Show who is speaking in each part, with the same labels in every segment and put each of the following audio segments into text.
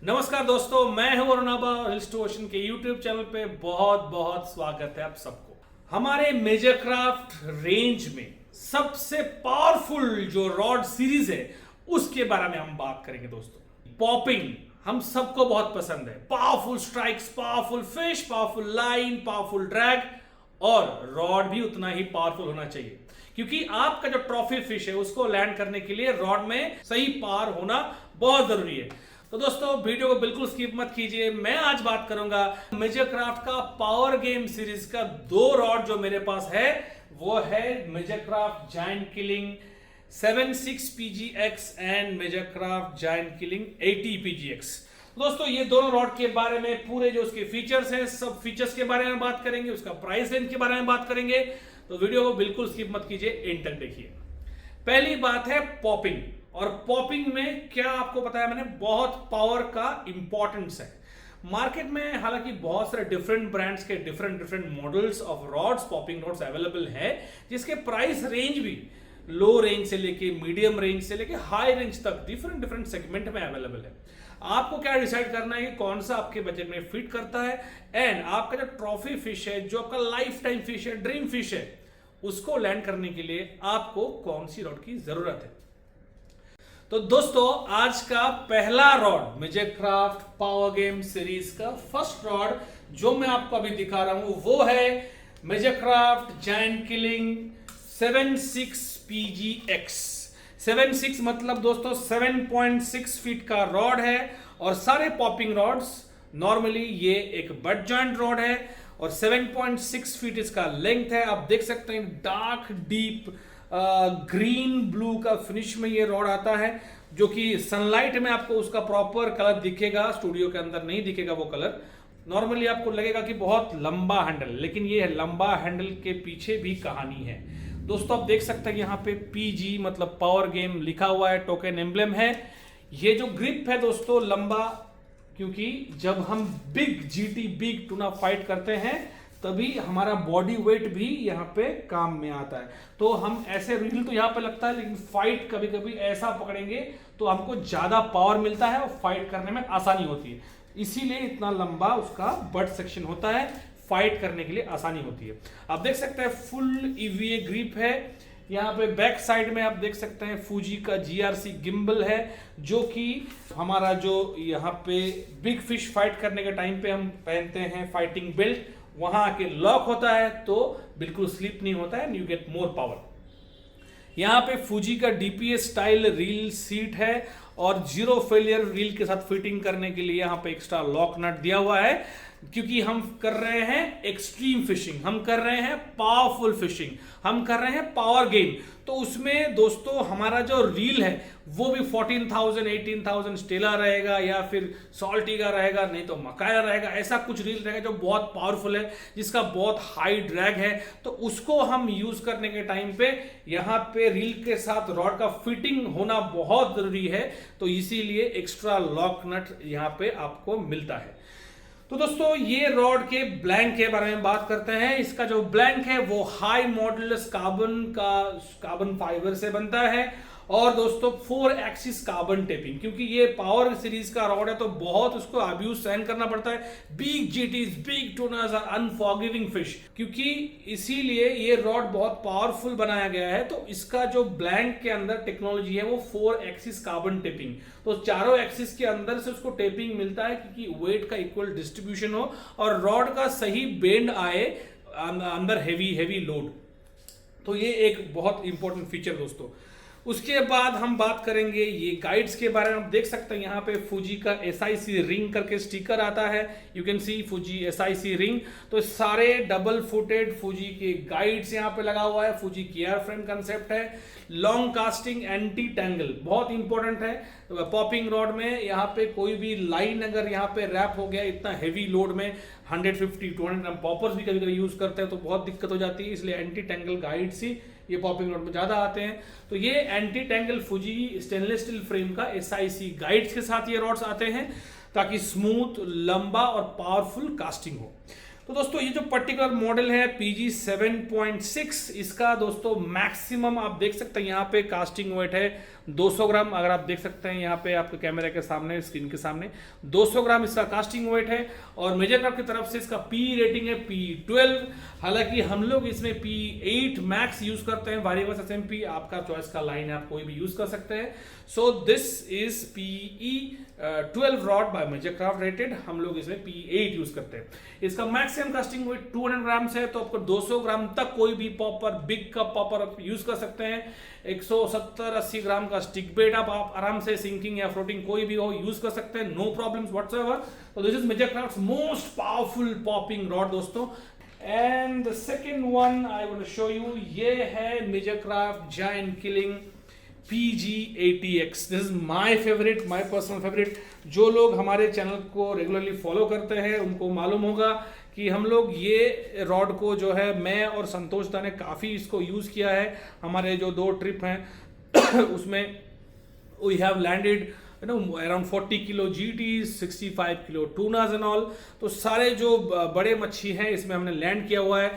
Speaker 1: नमस्कार दोस्तों, मैं हूं अरुणाबा और हिल टू ओशन के यूट्यूब चैनल पे बहुत बहुत स्वागत है आप सबको। हमारे मेजर क्राफ्ट रेंज में सबसे पावरफुल जो रॉड सीरीज है उसके बारे में हम बात करेंगे दोस्तों। पॉपिंग हम सबको बहुत पसंद है। Powerful strikes, powerful fish, powerful line, powerful drag और रॉड भी उतना ही पावरफुल होना चाहिए, क्योंकि आपका जो ट्रॉफी फिश है उसको लैंड करने के लिए रॉड में सही पावर होना बहुत जरूरी है। तो दोस्तों वीडियो को बिल्कुल स्किप मत कीजिए। मैं आज बात करूंगा मेजर क्राफ्ट का पावर गेम सीरीज का दो रॉड जो मेरे पास है, वो है Major Craft Giant Killing 76 PGX and Major Craft Giant Killing 80 PGX। दोस्तों ये दोनों रॉड के बारे में पूरे जो उसके फीचर्स हैं, सब फीचर्स के बारे में बात करेंगे, उसका प्राइस रेंज के बारे में बात करेंगे। तो वीडियो को बिल्कुल स्किप मत कीजिए, एंड तक देखिए। पहली बात है पॉपिंग। और पॉपिंग में क्या आपको पता है, मैंने बहुत पावर का इंपॉर्टेंस है। मार्केट में हालांकि बहुत सारे डिफरेंट ब्रांड्स के different models of rods, popping rods available है, जिसके प्राइस रेंज भी लो रेंज से लेके मीडियम रेंज से लेके हाई रेंज तक डिफरेंट सेगमेंट में अवेलेबल है। आपको क्या डिसाइड करना है कि कौन सा आपके बजट में फिट करता है, एंड आपका जो ट्रॉफी फिश है, जो आपका लाइफ टाइम फिश है, ड्रीम फिश है, उसको लैंड करने के लिए आपको कौन सी रॉड की जरूरत है। तो दोस्तों आज का पहला rod Major Craft Power Game series का फर्स्ट रॉड जो मैं आपको अभी दिखा रहा हूं वो है Major Craft Giant Killing 76 PGX। 76 मतलब दोस्तों 7.6 फीट का रॉड है, और सारे पॉपिंग रॉड्स नॉर्मली ये एक बट जॉइंट रॉड है, और 7.6 फीट इसका लेंथ है। आप देख सकते हैं डार्क डीप ग्रीन ब्लू का फिनिश में ये रॉड आता है, जो कि सनलाइट में आपको उसका प्रॉपर कलर दिखेगा, स्टूडियो के अंदर नहीं दिखेगा वो कलर। नॉर्मली आपको लगेगा कि बहुत लंबा हैंडल, लेकिन ये लंबा हैंडल के पीछे भी कहानी है। दोस्तों आप देख सकते हैं यहाँ पे PG मतलब पावर गेम लिखा हुआ है, टोकन एम्ब्लेम है। ये जो ग्रिप है दोस्तों लंबा, क्योंकि जब हम big GT big tuna fight करते हैं तभी हमारा बॉडी वेट भी यहाँ पे काम में आता है। तो हम ऐसे रील तो यहाँ पे लगता है, लेकिन फाइट कभी कभी ऐसा पकड़ेंगे तो हमको ज्यादा पावर मिलता है और फाइट करने में आसानी होती है। इसीलिए इतना लंबा उसका बट सेक्शन होता है, फाइट करने के लिए आसानी होती है। आप देख सकते हैं फुल EVA ग्रिप है। यहाँ पे बैक साइड में आप देख सकते हैं फूजी का GRC गिम्बल है, जो कि हमारा जो यहाँ पे बिग फिश फाइट करने के टाइम पे हम पहनते हैं फाइटिंग बेल्ट, वहां आके लॉक होता है तो बिल्कुल स्लिप नहीं होता है, यू गेट मोर पावर। यहाँ पे फूजी का DPS स्टाइल रील सीट है, और जीरो फेलियर रील के साथ फिटिंग करने के लिए यहाँ पे एक्स्ट्रा लॉक नट दिया हुआ है, क्योंकि हम कर रहे हैं एक्सट्रीम फिशिंग, हम कर रहे हैं पावरफुल फिशिंग, हम कर रहे हैं पावर गेम। तो उसमें दोस्तों हमारा जो रील है वो भी 14,000 18,000 स्टेला रहेगा, या फिर सॉल्टिगा रहेगा, नहीं तो मकाया रहेगा। ऐसा कुछ रील रहेगा जो बहुत पावरफुल है, जिसका बहुत हाई ड्रैग है। तो उसको हम यूज करने के टाइम पे यहाँ पे रील के साथ रॉड का फिटिंग होना बहुत जरूरी है, तो इसीलिए एक्स्ट्रा लॉक नट यहाँ पे आपको मिलता है। तो दोस्तों ये रॉड के ब्लैंक के बारे में बात करते हैं। इसका जो ब्लैंक है वो हाई मॉडुलस कार्बन फाइबर से बनता है, और दोस्तों 4 एक्सिस कार्बन टेपिंग, क्योंकि ये पावर सीरीज का रॉड है तो बहुत उसको अब्यूज सहन करना पड़ता है। Big GTs, big tunas are unforgiving fish, क्योंकि इसीलिए ये रॉड बहुत पावरफुल बनाया गया है। तो इसका जो ब्लैंक के अंदर टेक्नोलॉजी है वो 4 एक्सिस कार्बन टेपिंग, तो चारों एक्सिस के अंदर से उसको टेपिंग मिलता है, क्योंकि वेट का इक्वल डिस्ट्रीब्यूशन हो और रॉड का सही बेंड आए अंदर हेवी लोड। तो ये एक बहुत इंपॉर्टेंट फीचर दोस्तों। उसके बाद हम बात करेंगे ये गाइड्स के बारे में। आप देख सकते हैं यहाँ पे फूजी का SIC रिंग करके स्टिकर आता है, you can see Fuji SIC ring. तो सारे डबल फुटेड फूजी के गाइड्स यहाँ पे लगा हुआ है। फूजी की एयर फ्रेम कंसेप्ट है। लॉन्ग कास्टिंग एंटी टैंगल बहुत इंपॉर्टेंट है पॉपिंग रॉड में। यहाँ पे कोई भी लाइन अगर यहाँ पे रैप हो गया इतना हेवी लोड में, 150-200 ग्राम पॉपर्स भी कभी कभी यूज करते हैं तो बहुत दिक्कत हो जाती है, इसलिए एंटी टैंगल गाइड्स ही ये पॉपिंग रॉड में ज्यादा आते हैं। तो ये anti tangle Fuji stainless steel frame का SIC गाइड्स के साथ ये रॉड्स आते हैं, ताकि स्मूथ, लंबा और पावरफुल कास्टिंग हो। तो दोस्तों ये जो पर्टिकुलर मॉडल है PG 7.6, इसका दोस्तों मैक्सिमम आप देख सकते हैं यहाँ पे कास्टिंग वेट है 200 ग्राम। अगर आप देख सकते हैं यहाँ पे आपके कैमरे के सामने, स्क्रीन के सामने 200 ग्राम इसका कास्टिंग वेट है। और मेजरक्राफ्ट की तरफ से इसका P रेटिंग है P12। हालांकि हम लोग इसमें P8 मैक्स यूज करते हैं, वेरिएबल SMP आपका चॉइस का लाइन है, आप कोई भी यूज कर सकते हैं। So this is PE 12 rod by Majorcraft rated, हम लोग इसमें P8 यूज करते हैं। इसका मैक्सिमम कास्टिंग वेट 200 ग्राम है, तो आपको 200 ग्राम तक कोई भी पॉपर, बिग कप पॉपर आप यूज कर सकते हैं। 170-80 ग्राम का स्टिक बेट आप आराम से सिंकिंग या फ्लोटिंग कोई भी हो यूज कर सकते हैं, नो प्रॉब्लम्स व्हाटसोएवर। तो this is Majorcraft most powerful popping rod दोस्तों। And the second one I want to show you, ये है Majorcraft giant killing PG80X। This is my favourite, my personal favourite. जो लोग हमारे चैनल को regularly follow करते हैं उनको मालूम होगा कि हम लोग ये रॉड को जो है, मैं और संतोष दा ने काफ़ी इसको यूज़ किया है। हमारे जो 2 ट्रिप हैं उसमें we have landed around 40 kilo GTs, 65 kilo tunas and all. तो सारे जो बड़े मच्छी हैं इसमें हमने लैंड किया हुआ है।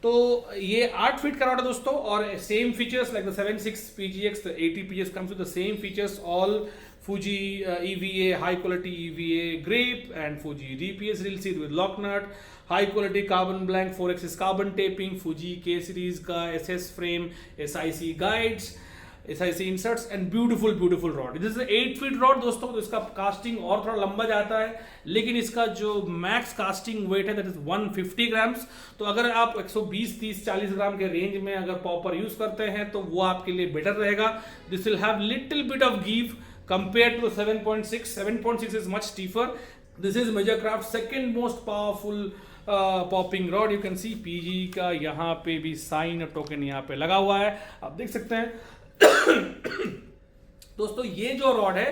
Speaker 1: तो ये 8 फीट का रॉड है दोस्तों, और same features like the 7.6 PGX, the 80 PGX comes with the same features, all Fuji EVA, high quality EVA grip and Fuji DPS reel seat with lock nut, high quality carbon blank 4axis carbon taping, Fuji K series का SS frame, SIC guides, SIC inserts and beautiful rod. This is 8 feet rod दोस्तों, तो इसका casting और थोड़ा लंबा जाता है, लेकिन इसका जो मैक्स कास्टिंग वेट है दैट इज 150 ग्राम्स। तो अगर आप 120, 30, 40 ग्राम के रेंज में अगर पॉपर यूज करते हैं तो वो आपके लिए बेटर रहेगा। This will have little bit of give compared to 7.6. 7.6 is much stiffer. This is Measurecraft second most powerful popping rod. You can see PG का यहाँ पे भी साइन टोकन यहाँ पे लगा हुआ है, आप देख सकते हैं। दोस्तों ये जो रॉड है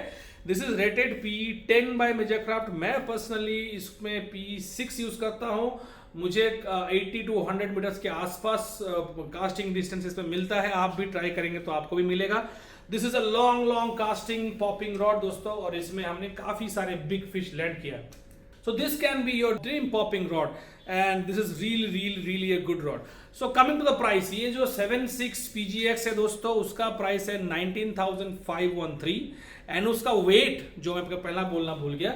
Speaker 1: this is rated P10 by Majorcraft. मैं पर्सनली इसमें P6 यूज करता हूँ। मुझे 80 to 100 मीटर्स के आसपास कास्टिंग डिस्टेंस इसमें मिलता है। आप भी ट्राई करेंगे तो आपको भी मिलेगा। This is a long casting popping rod दोस्तों, और इसमें हमने काफी सारे बिग फिश लैंड किया। So this can be your dream popping rod and this is really a good rod. So coming to the price, ये जो 7.6 PGX है दोस्तों, उसका प्राइस है 19,513 एंड उसका वेट जो मैं पहला बोलना भूल गया,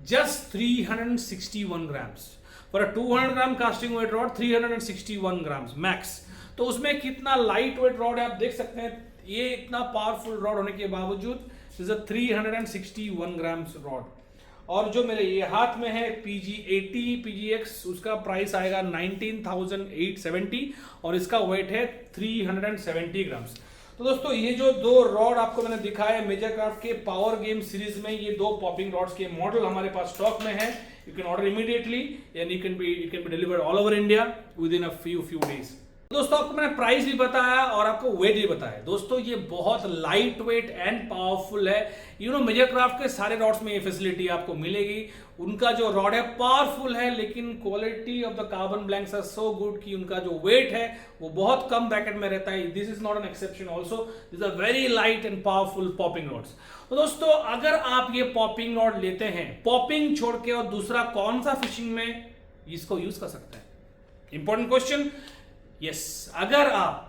Speaker 1: just 361 grams for a 200 gram casting wait rod. 361 grams max. तो उसमें कितना लाइट वेट रॉड है आप देख सकते हैं। ये इतना पावरफुल रॉड होने के बावजूद इज अ 361 ग्राम्स रॉड। और जो मेरे ये हाथ में है PG80 PGX, उसका प्राइस आएगा 19,870 और इसका वेट है 370 ग्राम्स। तो दोस्तों ये जो 2 रॉड आपको मैंने दिखाया मेजरक्राफ्ट के पावर गेम सीरीज में, ये 2 पॉपिंग रॉड्स के मॉडल हमारे पास स्टॉक में है। You can order immediately and it can be delivered all over India with in a few days. दोस्तों आपको मैंने प्राइस भी बताया और आपको वेट भी बताया। दोस्तों ये बहुत लाइट वेट एंड पावरफुल है। मेजरक्राफ्ट के सारे रॉड्स में ये फैसिलिटी आपको मिलेगी। उनका जो रॉड है पावरफुल है, लेकिन quality of the carbon blanks are so good कि उनका जो वेट है वो बहुत कम ब्रैकेट में रहता है। This is not an exception also, this are very light and powerful popping rods. तो दोस्तों अगर आप ये पॉपिंग रॉड लेते हैं, पॉपिंग छोड़ के और दूसरा कौन सा फिशिंग में इसको यूज कर सकते हैं? Important question. यस, अगर आप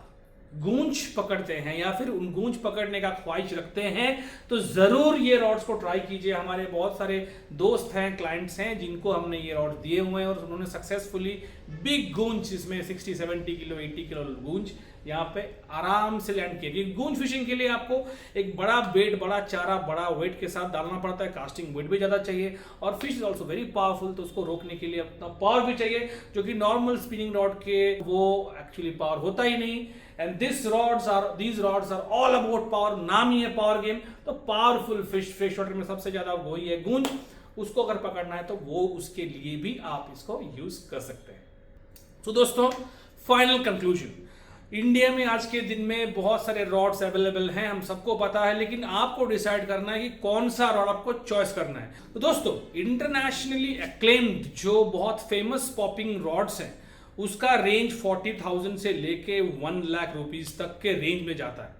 Speaker 1: गूंज पकड़ते हैं या फिर उन गूंज पकड़ने का ख्वाहिश रखते हैं तो जरूर ये रॉड्स को ट्राई कीजिए। हमारे बहुत सारे दोस्त हैं, क्लाइंट्स हैं जिनको हमने ये रॉड दिए हुए हैं और उन्होंने सक्सेसफुली बिग गूंज, इसमें 60-70 किलो 80 किलो गूंज यहाँ पे आराम से लैंड किया। गूंज फिशिंग के लिए आपको एक बड़ा बेट, बड़ा चारा, बड़ा वेट के साथ डालना पड़ता है। कास्टिंग वेट भी ज्यादा चाहिए और fish is also very powerful, तो उसको रोकने के लिए अपना पावर भी चाहिए, जो कि नॉर्मल स्पिनिंग रॉड के वो एक्चुअली पावर होता ही नहीं। And these rods are all about power। नाम ही है पावर गेम, तो पावरफुल फिश फ्रेश वाटर में सबसे ज्यादा वही है गूंज। उसको अगर पकड़ना है तो वो उसके लिए भी आप इसको यूज कर सकते हैं। तो दोस्तों फाइनल कंक्लूजन, इंडिया में आज के दिन में बहुत सारे रॉड्स अवेलेबल हैं, हम सबको पता है, लेकिन आपको डिसाइड करना है कि कौन सा रॉड आपको चॉइस करना है। तो दोस्तों इंटरनेशनली एक्लेम्ड जो बहुत फेमस पॉपिंग रॉड्स हैं उसका रेंज 40,000 से लेके 1 लाख रुपीज तक के रेंज में जाता है।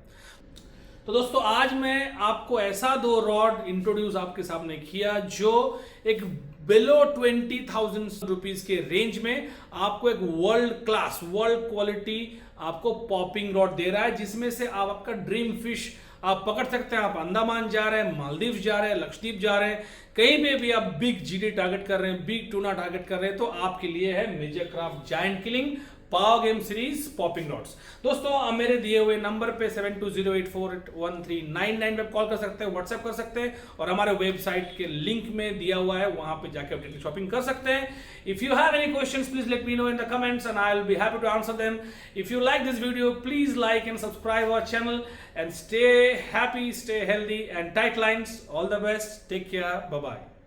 Speaker 1: तो दोस्तों आज मैं आपको ऐसा दो रॉड इंट्रोड्यूस आपके सामने किया जो एक बिलो 20,000 रुपीज के रेंज में आपको एक वर्ल्ड क्लास वर्ल्ड क्वालिटी आपको पॉपिंग रॉड दे रहा है, जिसमें से आप आपका ड्रीम फिश आप पकड़ सकते हैं। आप अंडमान जा रहे हैं, मालदीव जा रहे हैं, लक्षद्वीप जा रहे हैं, कहीं पे भी आप बिग जीडी टारगेट कर रहे हैं, बिग टूना टारगेट कर रहे हैं, तो आपके लिए है Major Craft Giant Killing Power Game series popping rods. दोस्तों आप मेरे दिए हुए नंबर पे 7208411399 पे कॉल कर सकते हैं, व्हाट्सएप कर सकते हैं, और हमारे वेबसाइट के लिंक में दिया हुआ है, वहां पे जाके अपनी शॉपिंग कर सकते हैं। If you have any questions please let me know in the comments and I will be happy to answer them. If you like this video please like and subscribe our channel and stay happy, stay healthy and tight lines. All the best, take care, bye bye.